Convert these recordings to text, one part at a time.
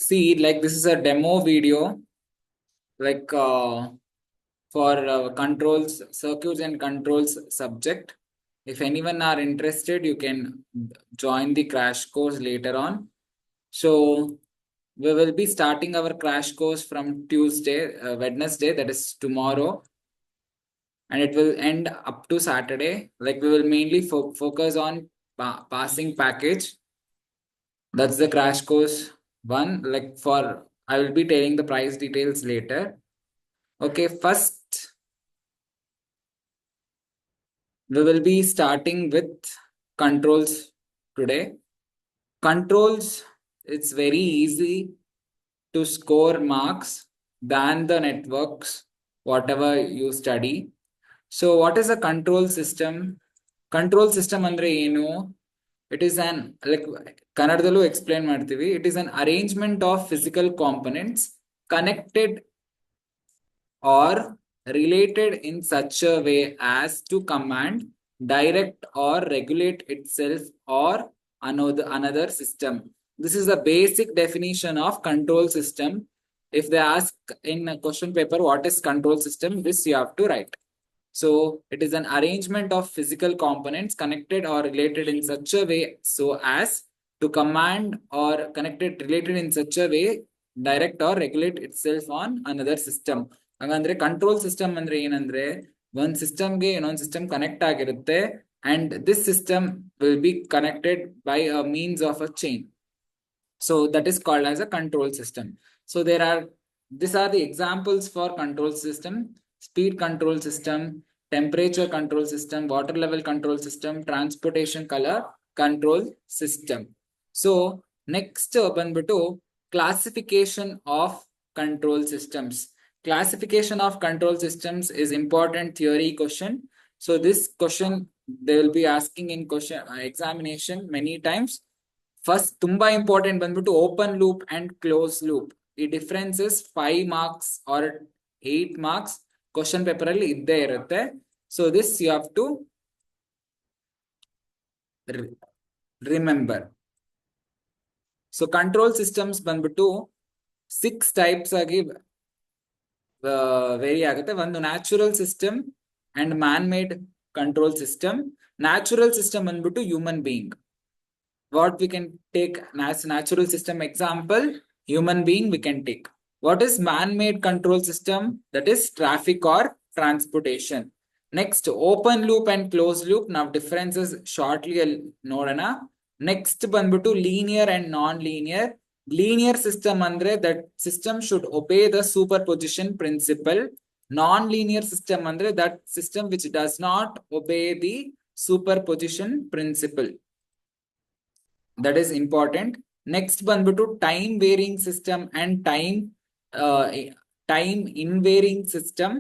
see, like this is a demo video, like for controls, circuits and controls subject. If anyone are interested, you can join the crash course later on. So we will be starting our crash course from Wednesday, that is tomorrow, and it will end up to Saturday. Like we will mainly focus on passing package. That's the crash course one. Like for, I will be telling the price details later. Okay, first we will be starting with controls today. Controls, it's very easy to score marks than the networks, whatever you study. So, what is a control system? Control system andre ಏನು? It is an, like ಕನ್ನಡದಲ್ಲೂ explain ಮಾಡ್ತೀವಿ. It is an arrangement of physical components connected or related in such a way as to command, direct or regulate itself or another system. This is the basic definition of control system. If they ask in a question paper what is control system, this you have to write. So it is an arrangement of physical components connected or related in such a way so as to command or connected related in such a way direct or regulate itself on another system. ಹಾಗಂದ್ರೆ control system ಅಂದ್ರೆ ಏನಂದ್ರೆ ಒಂದ್ ಸಿಸ್ಟಮ್ಗೆ ಇನ್ನೊಂದು system connect ಆಗಿರುತ್ತೆ and this system will be connected by a means of a chain. So that is called as a control system. So these are the examples for control system: speed control system, temperature control system, water level control system, transportation color control system. So next ಬಂದ್ಬಿಟ್ಟು classification of control systems. Classification of control systems is important theory question. So this question they will be asking in question examination many times. First, ತುಂಬಾ important ಬಂದ್ಬಿಟ್ಟು open loop and close loop. ಈ difference is 5 marks or 8 marks question paper ಅಲ್ಲಿ ಇದ್ದೇ ಇರುತ್ತೆ. So this you have to remember. So control systems ಬಂದ್ಬಿಟ್ಟು 6 types ಆಗಿ vary ಆಗುತ್ತೆ. ಒಂದು natural system and man made control system. Natural system ಬಂದ್ಬಿಟ್ಟು human being. What we can take as natural system example, human being we can take. What is man-made control system? That is traffic or transportation. Next, open loop and closed loop. Now differences shortly nodana. Next ಬಂದ್ಬಿಟ್ಟು linear and non-linear. Linear system andre that system should obey the superposition principle. Non-linear system andre that system which does not obey the superposition principle. That is important. Next ಬಂದ್ಬಿಟ್ಟು time varying system and time invariant system.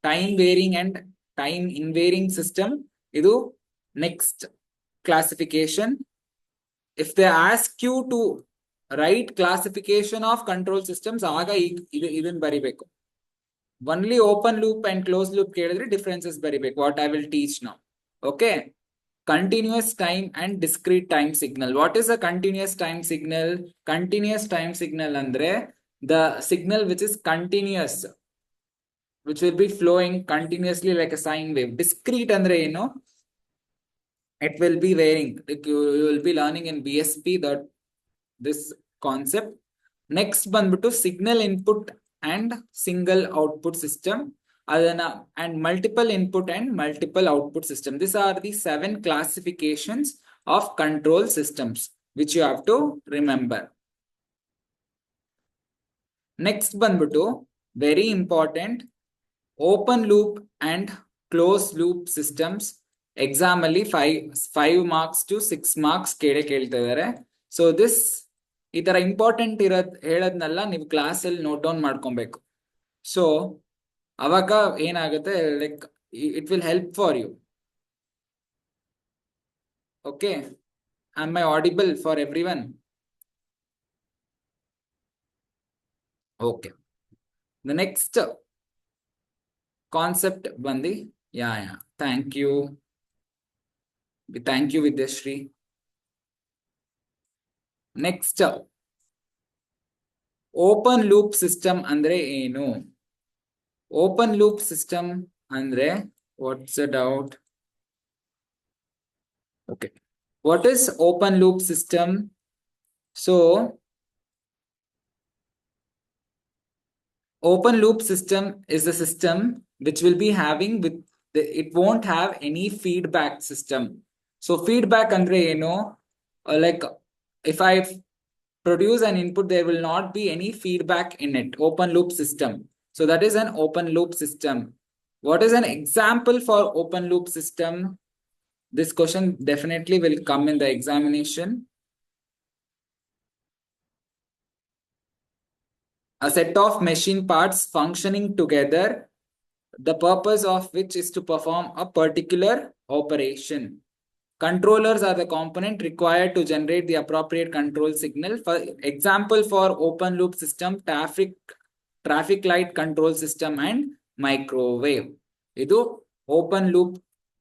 Time varying and time invariant system, ಇದು next classification. If they ask you to write classification of control systems, ಆಗ ಇದನ್ನ ಬರಿಬೇಕು. Only open loop and closed loop ಕೇಳಿದ್ರೆ differences ಬರಿಬೇಕು, what I will teach now. Okay. Continuous time and discrete time signal. What is a continuous time signal? Continuous time signal andre the signal which is continuous, which will be flowing continuously like a sine wave. Discrete andre it will be varying. Like you will be learning in BSP that this concept. Next ಬಂದ್ಬಿಟ್ಟು signal input and single output system. And multiple input and multiple output system. These are the 7 classifications of control systems which you have to remember. Next ಬಂದ್ಬಿಟ್ಟು very important, open loop and closed loop systems. Exam ಅಲ್ಲಿ 5 marks to 6 marks ಕೇಳ್ತಾ ಇದ್ದಾರೆ. So this ಈ ತರ important ಹೇಳದ್ನೆಲ್ಲ ನೀವು class ಅಲ್ಲಿ note down ಮಾಡ್ಕೊಬೇಕು. So ಅವಾಗ ಏನಾಗುತ್ತೆ, like it will help for you. Okay, am I audible for everyone? Okay, the next concept ಬಂದು thank you Vidyashree. Next open loop system ಅಂದ್ರೆ ಏನು? ಓಪನ್ ಲೂಪ್ ಸಿಸ್ಟಮ್ ಅಂದ್ರೆ what's the doubt? Okay. What is open loop system? So, open loop system is a system which will be having it won't have any feedback system. So feedback andre eno, like if I produce an input, there will not be any feedback in it. Open loop system. So that is an open loop system. What is an example for open loop system? This question definitely will come in the examination. A set of machine parts functioning together, the purpose of which is to perform a particular operation. Controllers are the component required to generate the appropriate control signal. For example, for open loop system, traffic light control system and microwave. Idu open loop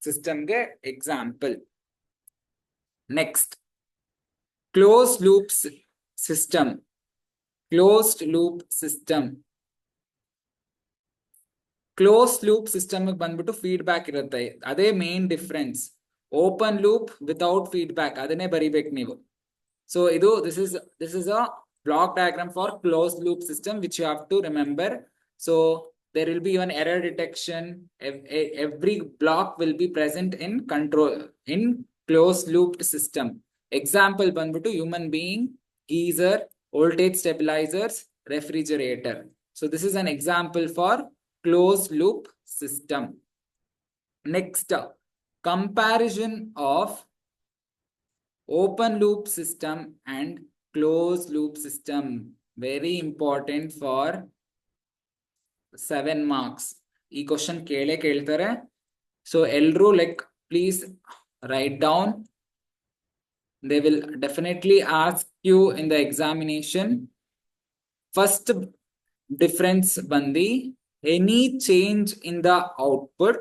system ge example. Next, closed loop system. Closed loop system. Closed loop system ಬಂದ್ಬಿಟ್ಟು feedback ಇರುತ್ತೆ. ಅದೇ main difference. Open loop without feedback ಅದನ್ನೇ ಬರಿಬೇಕು ನೀವು. So ಇದು this is a block diagram for closed loop system which you have to remember. So there will be an error detection. Every block will be present in control in closed loop system. Example ಬಂದ್ಬಿಟ್ಟು human being, geyser, voltage stabilizers, refrigerator. So this is an example for closed loop system. Next, comparison of open loop system and closed loop system. Very important for 7 marks. ಈ question ಕೇಳೇ ಕೇಳ್ತಾರೆ. So ಎಲ್ರೂ like please write down. They will definitely ask you in the examination. First difference bandi, any change in the output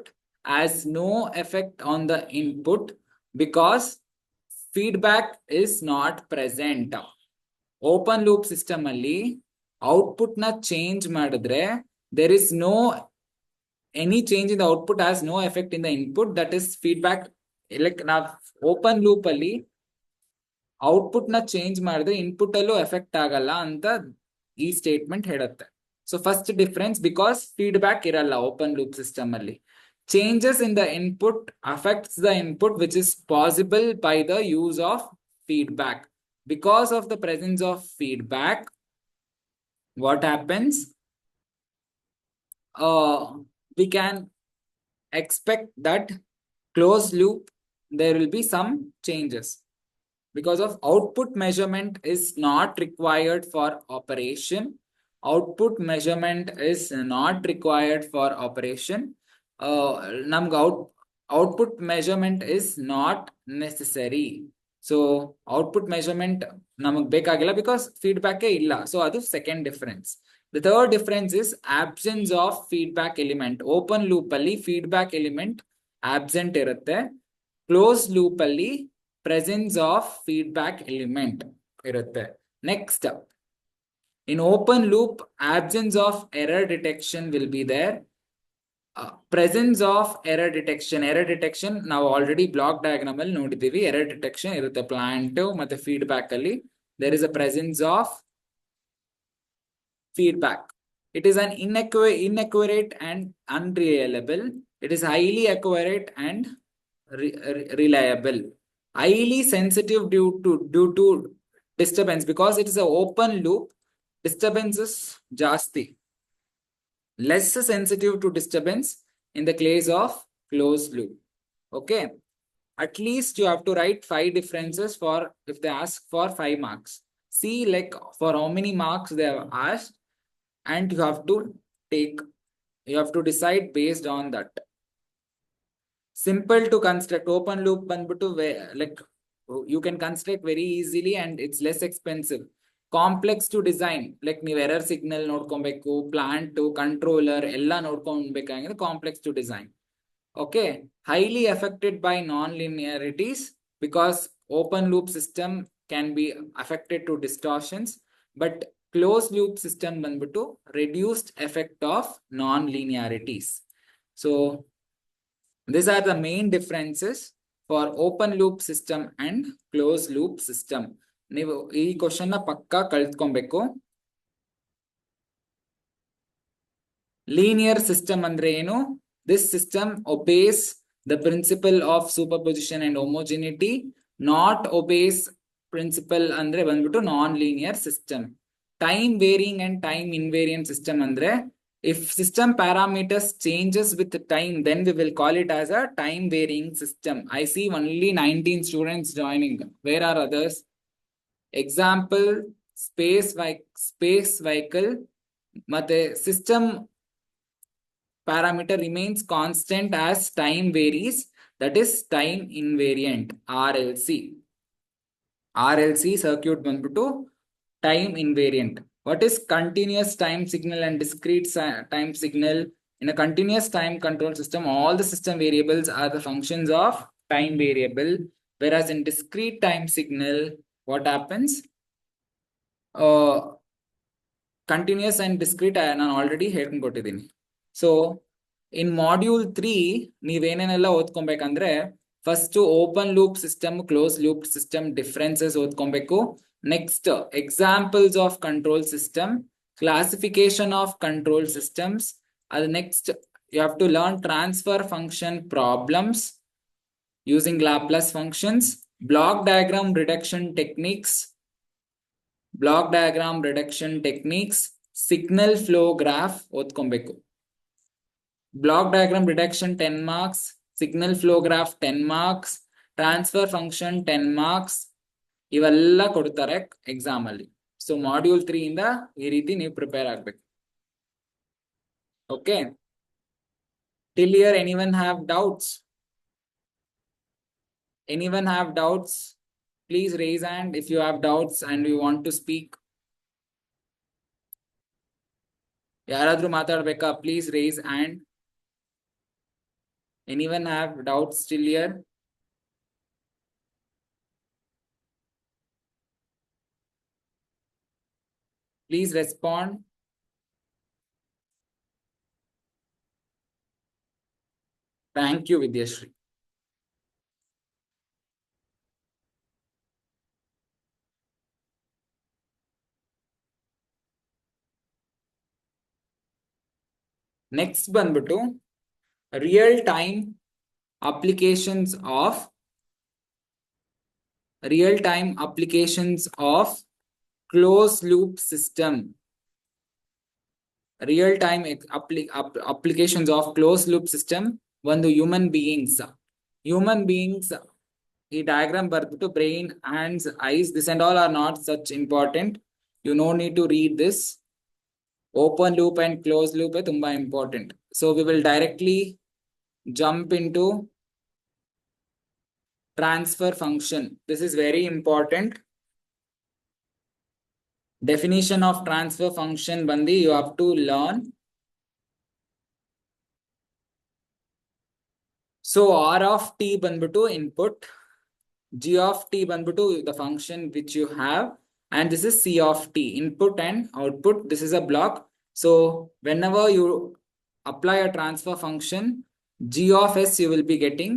has no effect on the input because feedback is not present. Open loop system alli output na change madidre there is no any change in the output has no effect in the input, that is feedback. Like now open loop alli output na change madidre input allo effect agalla anta ee statement hedutte. So first difference, because feedback iralla open loop system alli. Changes in the input affects the input which is possible by the use of feedback. Because of the presence of feedback, what happens? We can expect that closed loop there will be some changes. Because of output measurement is not required for operation. Output measurement is not required for operation. Output measurement is not necessary. So output measurement namak bekagilla because feedback e illa. So adu second difference. The third difference is absence of feedback element. Open loop alli feedback element absent irutte. Closed loop alli presence of feedback element irutte. Next, in open loop, absence of error detection will be there. Presence of error detection ನಾವು already block diagram ಅಲ್ಲಿ ನೋಡಿದೀವಿ. Error detection ಇರುತ್ತೆ plant ಮತ್ತೆ feedback ಅಲ್ಲಿ. there is a presence of feedback. It is an inaccurate and unreliable. It is highly accurate and reliable. Highly sensitive due to disturbance, because it is an open loop. Disturbances jasti. Less sensitive to disturbance in the case of closed loop. Okay. At least you have to write 5 differences for if they ask for 5 marks. See like for how many marks they have asked, and you have to decide based on that. Simple to construct. Open loop banbitu like you can construct very easily and it's less expensive. Complex to design, like ನೀವು error signal ನೋಡ್ಕೊಬೇಕು, plant controller ಎಲ್ಲ ನೋಡ್ಕೊಬೇಕಾಗಿದೆ. Complex to design. Okay. Highly affected by non-linearities, because open loop system can be affected to distortions, but close loop system ಬಂದ್ಬಿಟ್ಟು reduced effect of non linearities. So these are the main differences for open loop system and closed loop system. ನೀವು ಈ question ನ ಪಕ್ಕಾ ಕಲ್ತ್ಕೊಬೇಕು. Linear system ಅಂದ್ರೆ ಏನು? This system obeys the principle of superposition and homogeneity, not obeys principle ಅಂದ್ರೆ ಬಂದ್ಬಿಟ್ಟು non linear system. Time varying and time invariant system ಅಂದ್ರೆ if system parameters changes with time, then we will call it as a time varying system. I see only 19 students joining. Where are others? Example, space vehicle ಮತ್ತೆ system parameter remains constant as time varies, that is time invariant. RLC circuit ಬಂದ್ಬಿಟ್ಟು time invariant. What is continuous time signal and discrete time signal? In a continuous time control system, all the system variables are the functions of time variable, whereas in discrete time signal, what happens? Continuous and discrete ನಾನು already ಹೇಳ್ಕೊಂಡ್ಕೊಟ್ಟಿದ್ದೀನಿ. So in module 3 ನೀವೇನೇನೆಲ್ಲ ಓದ್ಕೊಬೇಕಂದ್ರೆ, first open loop system, close loop system differences ಓದ್ಕೊಬೇಕು. Next examples of control system, classification of control systems. ಅದು next you have to learn transfer function problems using Laplace functions, block diagram reduction techniques, signal flow graph ಓದ್ಕೊಬೇಕು. Block diagram reduction 10 marks, signal flow graph 10 marks, transfer function 10 marks, ಇವೆಲ್ಲ ಕೊಡ್ತಾರೆ exam ಅಲ್ಲಿ. So module 3 ಇಂದ ಈ ರೀತಿ ನೀವು prepare ಆಗ್ಬೇಕು. Okay, till here anyone have doubts? Please raise hand if you have doubts and you want to speak. ಯಾರಾದ್ರೂ ಮಾತಾಡ್ಬೇಕಾ? Please raise hand. Anyone have doubts still here? Please respond. Thank you, Vidyashri. Next ಬಂದ್ಬಿಟ್ಟು real time applications of closed loop system. Real time applications of closed loop system. ಒಂದು human beings ಈ diagram ಬರ್ಬಿಟ್ಟು brain, hands, eyes, this and all are not such important. You no need to read this. Open loop and closed loop ತುಂಬಾ important. So we will directly jump into transfer function. This is very important. Definition of transfer function bandi you have to learn. So R of t ಬಂದ್ಬಿಟ್ಟು input, G of t ಬಂದ್ಬಿಟ್ಟು the function which you have, and this is C of t, input and output. This is a block. So whenever you apply a transfer function, G of s you will be getting.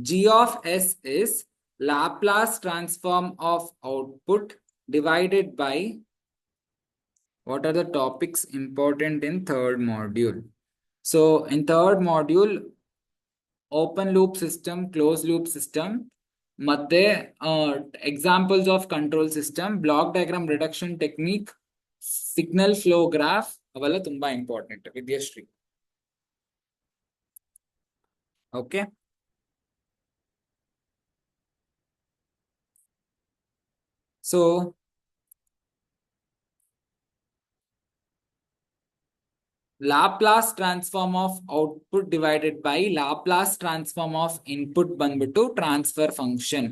G of s is Laplace transform of output divided by, what are the topics important in third module? So in third module, open loop system, closed loop system, ಮತ್ತೆ examples of control system, block diagram reduction technique, signal flow graph ಅವೆಲ್ಲ ತುಂಬಾ important Vidyashree. Okay, so Laplace transform of output divided by Laplace transform of input ಬಂದ್ಬಿಟ್ಟು transfer function.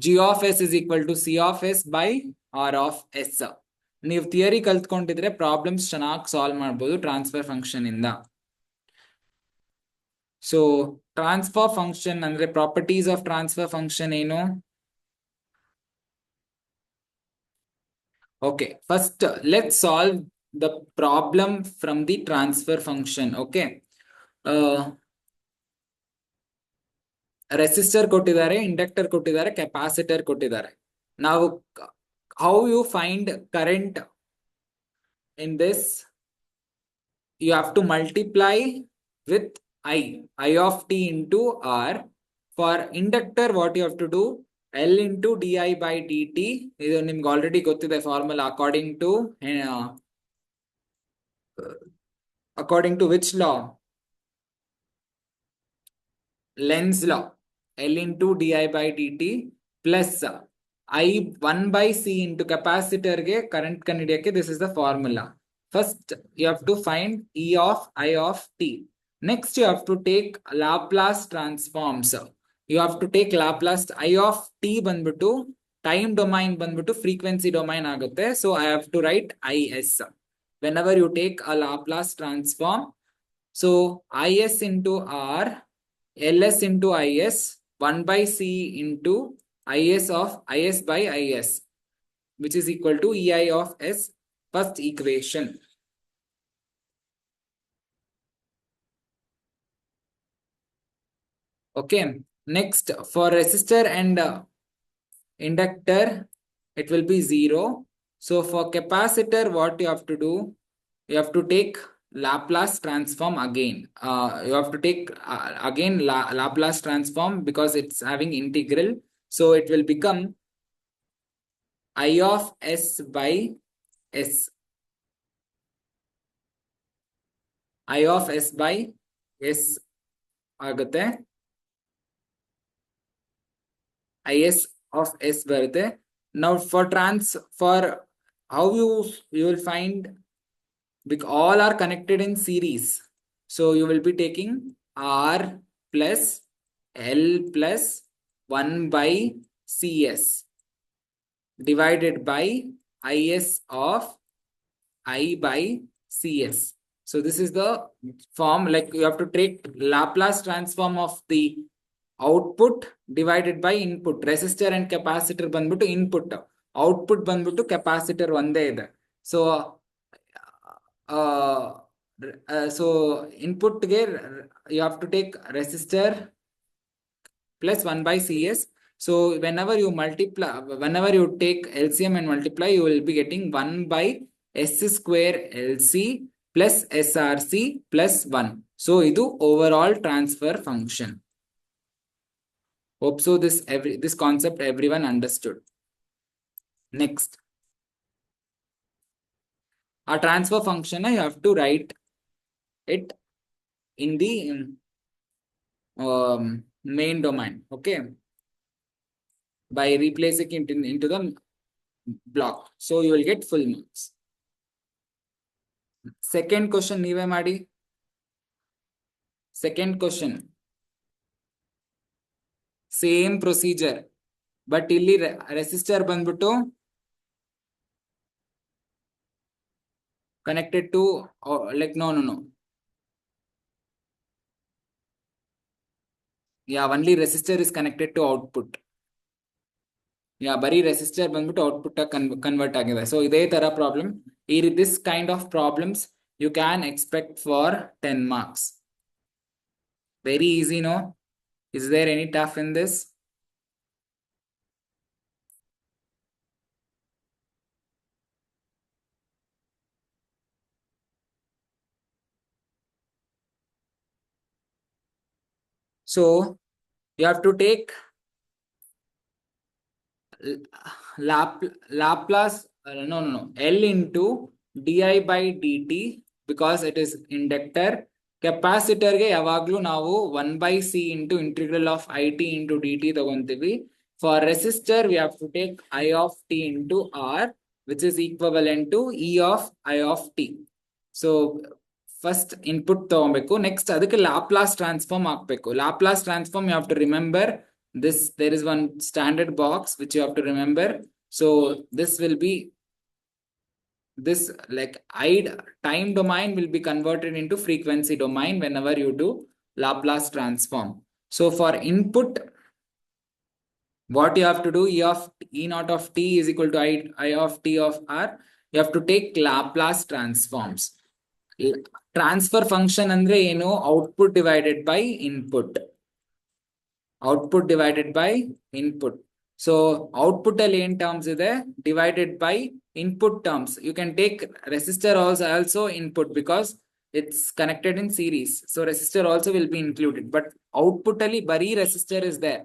G of s is equal to C of s by R of s. ನೀವು theory ಕಲ್ತ್ಕೊಂಡಿದ್ರೆ problems ಚೆನ್ನಾಗಿ solve ಮಾಡ್ಬೋದು transfer function ಇಂದ. So transfer function ಅಂದ್ರೆ properties of transfer function ಏನು? Okay, first let's solve the problem from the transfer function. Okay. Resistor ಕೊಟ್ಟಿದ್ದಾರೆ, inductor ಕೊಟ್ಟಿದ್ದಾರೆ, capacitor ಕೊಟ್ಟಿದ್ದಾರೆ. Now, how you find current in this? You have to multiply with I of t into R. For inductor, what you have to do? L into di by dt. ಇದು ನಿಮ್ಗೆ already ಗೊತ್ತಿದೆ formula. According to which law? Lenz law. L into di by dt plus I 1 by C into capacitor ge current kanidiyake. This is the formula. First, you have to find E of I of t. Next, you have to take Laplace transforms. You have to take Laplace I of t ಬಂದ್ಬಿಟ್ಟು time domain ಬಂದ್ಬಿಟ್ಟು frequency domain ಆಗುತ್ತೆ. So I have to write IS. Whenever you take a Laplace transform, so IS into R, LS into IS, 1 by C into IS of IS by IS, which is equal to EI of S, first equation. Okay. Next, for resistor and inductor, it will be 0. So for capacitor, what you have to do? You have to take Laplace transform again. You have to take again Laplace transform because it's having integral. So it will become I of S by S. I of S by S ಆಗುತ್ತೆ. IS of S ಬರುತ್ತೆ. Now for how you will find, because all are connected in series. So you will be taking R plus L plus 1 by CS divided by IS of I by CS. So this is the form, like you have to take Laplace transform of the output divided by input. Resistor and capacitor ಬಂದ್ಬಿಟ್ಟು input, output ಬಂದ್ಬಿಟ್ಟು capacitor ಒಂದೇ ಇದೆ. So input ge you have to take resistor plus 1 by CS. So whenever you take LCM and multiply, you will be getting 1 by S square LC plus SRC plus 1. So idu overall transfer function. Hope so this concept everyone understood. Next, a transfer function, you have to write it in the main domain. Okay, by replacing it into the block. So you will get full marks. Second question ನೀವೇ ಮಾಡಿ. Second question, same procedure, but ಇಲ್ಲಿ resistor ಬಂದ್ಬಿಟ್ಟು connected to like no. Yeah, only resistor is connected to output. Yeah, bari resistor ಬಂದ್ಬಿಟ್ಟು output convert ಆಗಿದೆ. So ಇದೇ ತರ problem. This kind of problems you can expect for 10 marks. Very easy, no? Is there any tough in this? So you have to take Laplace, L into di by dt because it is inductor. Capacitor ge yavaglu navu 1 by C into integral of IT into dt tagontivi. For resistor, we have to take I of t into R, which is equivalent to E of I of t. So first input ತಗೊಬೇಕು, next ಅದಕ್ಕೆ Laplace transform ಹಾಕ್ಬೇಕು. Laplace transform you have to remember this. There is one standard box which you have to remember. So this will be this, like time domain will be converted into frequency domain whenever you do Laplace transform. So for input, what you have to do, E naught of t is equal to I of t of r. You have to take Laplace transforms. Transfer function andre ಏನು output divided by input. Output divided by input. So output ಅಲ್ಲಿ ಏನ್ terms ಇದೆ divided by input terms. You can take resistor also input because it's connected in series. So resistor also will be included. But output ಅಲ್ಲಿ bari resistor is there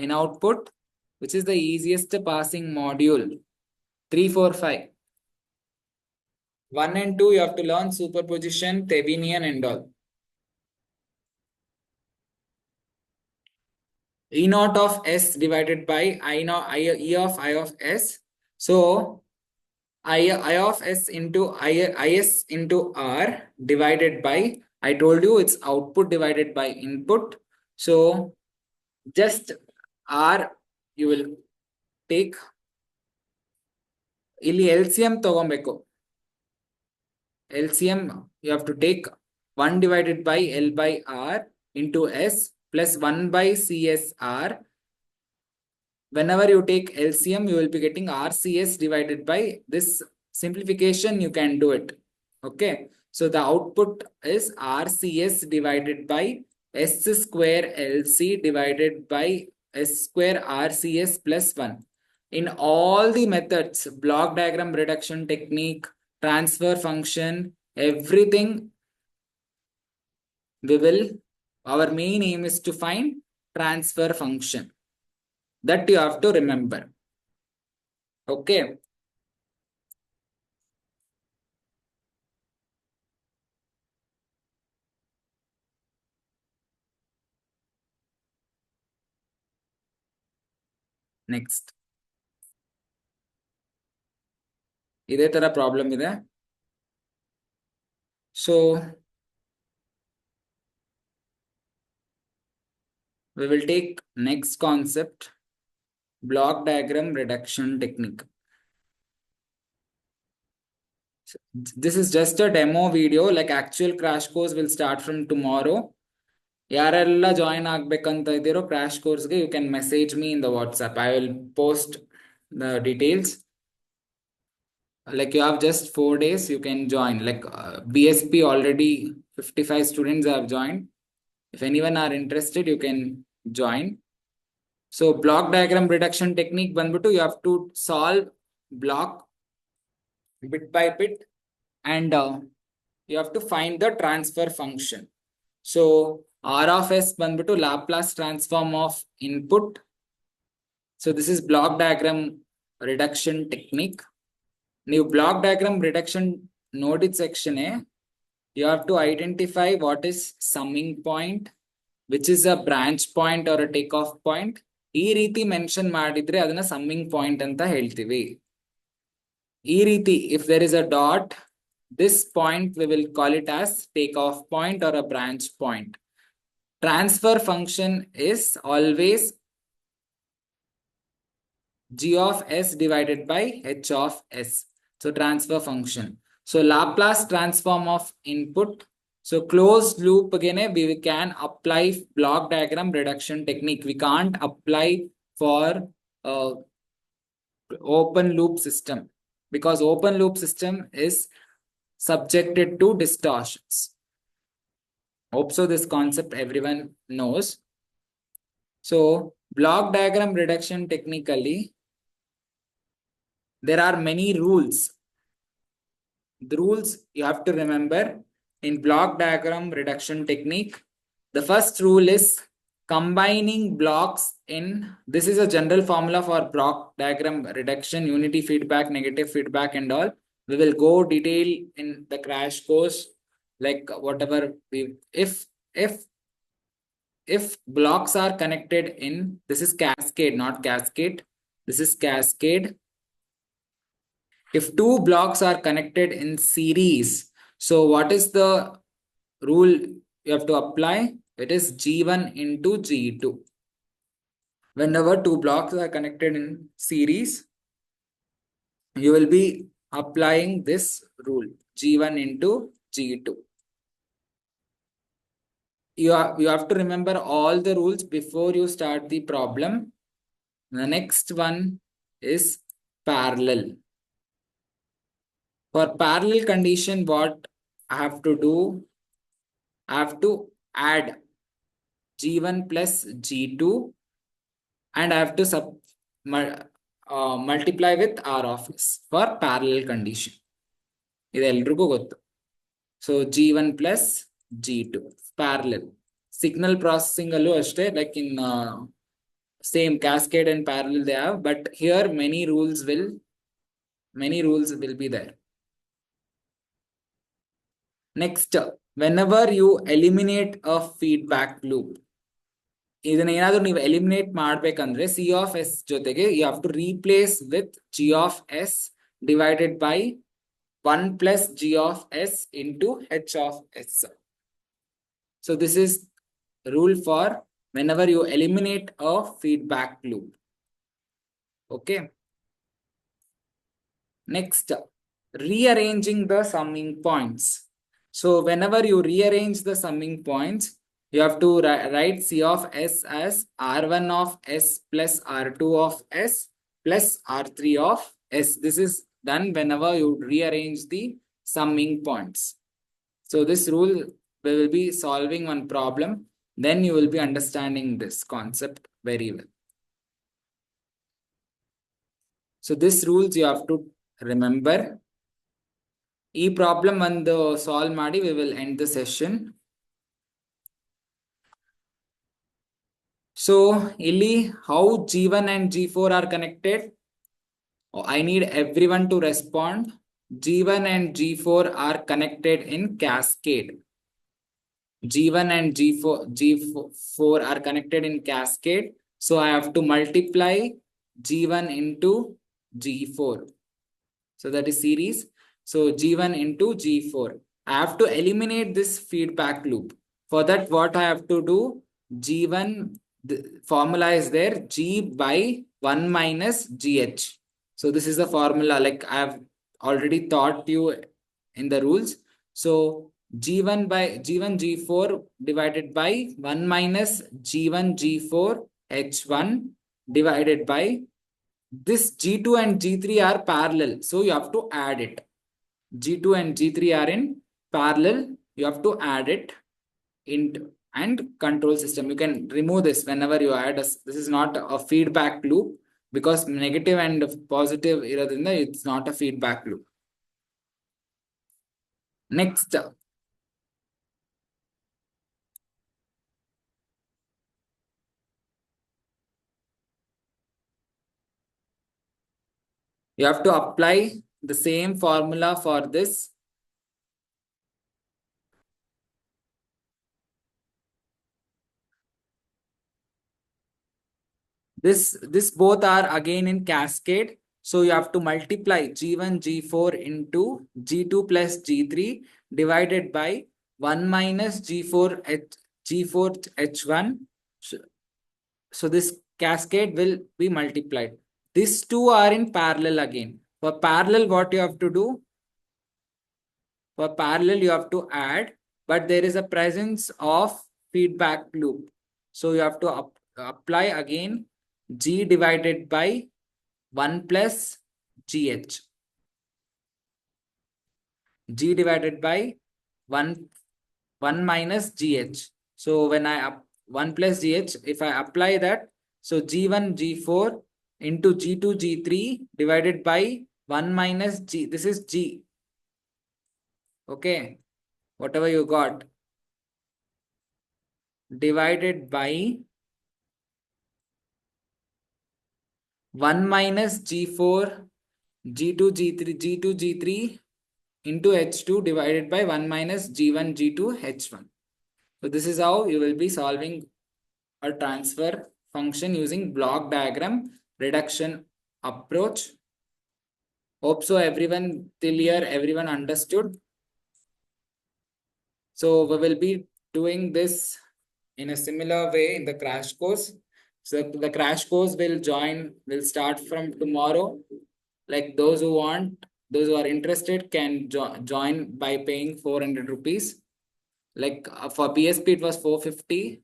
in output, which is the easiest passing module. 3, 4, 5. 1 and 2 you have to learn superposition, Thevenin and all. E naught of S divided by E of I of S. So I of S into Is into R divided by, I told you it's output divided by input. So just R you will take, ಇಲ್ಲಿ LCM ತಗೊಬೇಕು. LCM you have to take 1 divided by L by R into S plus 1 by CSR. Whenever you take LCM, you will be getting RCS divided by this simplification. You can do it. Okay. So the output is RCS divided by S square LC divided by S square RCS plus 1. In all the methods, block diagram reduction technique, transfer function, everything, our main aim is to find transfer function. That you have to remember. Okay. Next. ಇದೇ ತರ problem ಇದೆ. So we will take next concept, block diagram reduction technique. This is just a demo video, like actual crash course will start from tomorrow. ಯಾರೆಲ್ಲ join ಆಗ್ಬೇಕಂತ ಇದ್ದೀರೋ crash course ಗೆ, you can message me in the WhatsApp. I will post the details. Like you have just 4 days, you can join. Like BSP already 55 students have joined. If anyone are interested, you can join. So block diagram reduction technique banbitu, you have to solve block bit by bit, and you have to find the transfer function. So R of S banbitu Laplace transform of input. So this is block diagram reduction technique. New block diagram reduction noded section, you have to identify what is summing point, which is a branch point or a takeoff point. ಈ ರೀತಿ mention ಮಾಡಿದ್ರೆ ಅದನ್ನ summing point ಅಂತ ಹೇಳ್ತೀವಿ. ಈ ರೀತಿ if there is a dot, this point we will call it as takeoff point or a branch point. Transfer function is always G of S divided by H of S. So transfer function. So Laplace transform of input. So closed loop again, we can apply block diagram reduction technique. We can't apply for open loop system, because open loop system is subjected to distortions. Hope so this concept everyone knows. So block diagram reduction technically, there are many rules. The rules you have to remember in block diagram reduction technique. The first rule is combining blocks in, this is a general formula for block diagram reduction, unity feedback, negative feedback and all. We will go detail in the crash course, like whatever we, if blocks are connected in, this is cascade, not cascade. This is cascade. If two blocks are connected in series, so what is the rule you have to apply? It is G1 into G2. Whenever two blocks are connected in series, you will be applying this rule, G1 into G2. You have to remember all the rules before you start the problem. The next one is parallel. For parallel condition, what I have to do? I have to add G1 plus G2 and I have to multiply with R of S for parallel condition. ಇದು ಎಲ್ರಿಗೂ ಗೊತ್ತು. So G1 plus G2 parallel. Signal processing allu ashte, like in same cascade and parallel they have, but here many rules will be there. Next, whenever you eliminate a feedback loop, ಇದನ್ನ ಏನಾದ್ರೂ ನೀವು eliminate ಮಾಡ್ಬೇಕಂದ್ರೆ C of S ಜೊತೆಗೆ you have to replace with G of S divided by 1 plus g of s into h of s. So this is rule for whenever you eliminate a feedback loop. Okay. Next, rearranging the summing points. So whenever you rearrange the summing points, you have to write C of S as R1 of S plus R2 of S plus R3 of S. This is done whenever you rearrange the summing points. So this rule will be solving one problem. Then you will be understanding this concept very well. So this rules you have to remember. E problem and solve ಮಾಡಿ we will end the session. So ಇಲ್ಲಿ how G1 and G4 are connected? I need everyone to respond. G1 and G4 are connected in cascade. G1 and G4 are connected in cascade. So I have to multiply G1 into G4. So that is series. So G1 into G4. I have to eliminate this feedback loop. For that, what I have to do? G1, the formula is there, G by 1 minus GH. So this is the formula, like I have already taught you in the rules. So G1 G4 divided by 1 minus G1 G4 H1 divided by this G2 and G3 are parallel. So you have to add it. G2 and G3 are in parallel. You have to add it into and control system. You can remove this whenever you add. This is not a feedback loop because negative and positive iradinda it's not a feedback loop. Next, you have to apply the same formula for this. This both are again in cascade. So you have to multiply G1 G4 into G2 plus G3 divided by 1 minus G4 H1. So this cascade will be multiplied. These two are in parallel again. For parallel, what you have to do? For parallel, you have to add, but there is a presence of feedback loop. So you have to apply again G divided by 1 plus GH. G divided by 1 minus GH. So when I 1 plus GH, if I apply that, so G1 G4 into G2 G3 divided by 1 minus G. This is G. Okay, whatever you got, divided by 1 minus G4 G2 G3 into H2 divided by 1 minus G1 G2 H1. So this is how you will be solving a transfer function using block diagram reduction approach. Hope so everyone till here everyone understood. So we will be doing this in a similar way in the crash course. So the crash course will start from tomorrow. Like those who are interested can join by paying 400 rupees. Like for PSP it was 450.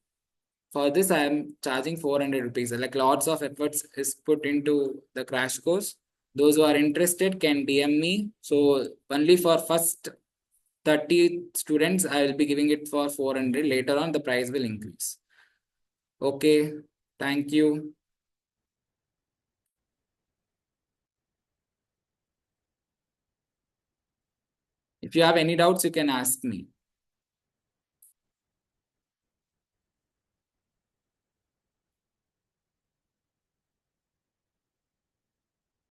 For this, I am charging 400 rupees. Like lots of efforts is put into the crash course. Those who are interested can DM me. So only for first 30 students, I will be giving it for 400. Later on, the price will increase. Okay. Thank you. If you have any doubts, you can ask me.